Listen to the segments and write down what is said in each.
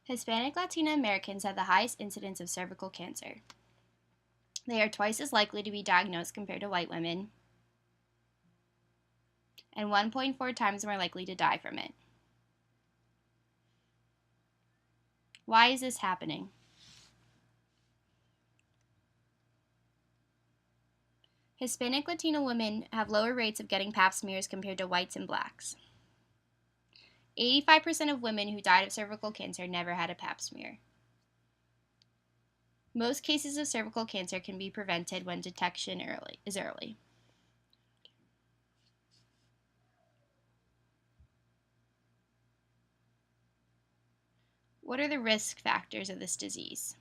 Hispanic Latina Americans have the highest incidence of cervical cancer. They are twice as likely to be diagnosed compared to white women, and 1.4 times more likely to die from it. Why is this happening? Hispanic Latino women have lower rates of getting pap smears compared to whites and blacks. 85% of women who died of cervical cancer never had a pap smear. Most cases of cervical cancer can be prevented when detection is early. What are the risk factors of this disease?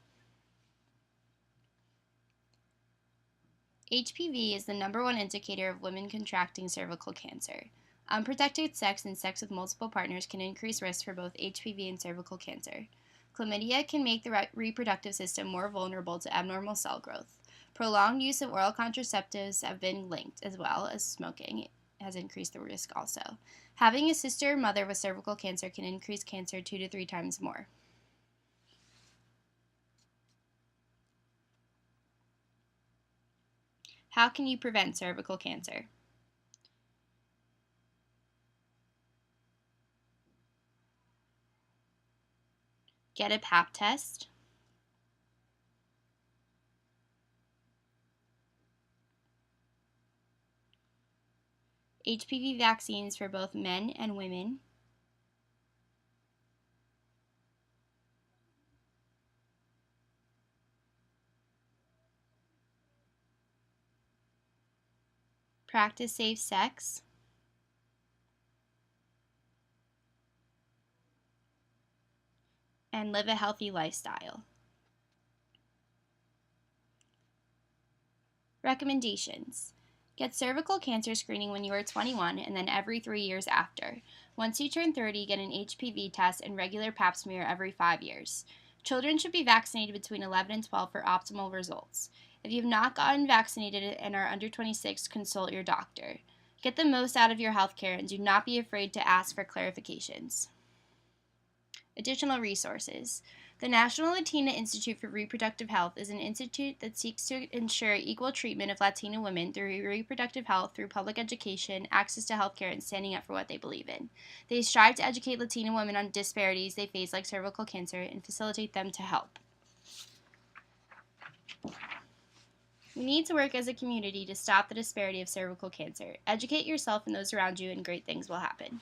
HPV is the #1 indicator of women contracting cervical cancer. Unprotected sex and sex with multiple partners can increase risk for both HPV and cervical cancer. Chlamydia can make the reproductive system more vulnerable to abnormal cell growth. Prolonged use of oral contraceptives have been linked, as well as smoking has increased the risk also. Having a sister or mother with cervical cancer can increase cancer 2 to 3 times more. How can you prevent cervical cancer? Get a pap test. HPV vaccines for both men and women. Practice safe sex. And live a healthy lifestyle. Recommendations. Get cervical cancer screening when you are 21 and then every 3 years after. Once you turn 30, get an HPV test and regular pap smear every 5 years. Children should be vaccinated between 11 and 12 for optimal results. If you have not gotten vaccinated and are under 26, consult your doctor. Get the most out of your health care and do not be afraid to ask for clarifications. Additional resources. The National Latina Institute for Reproductive Health is an institute that seeks to ensure equal treatment of Latina women through reproductive health through public education, access to healthcare, and standing up for what they believe in. They strive to educate Latina women on disparities they face like cervical cancer and facilitate them to help. We need to work as a community to stop the disparity of cervical cancer. Educate yourself and those around you and great things will happen.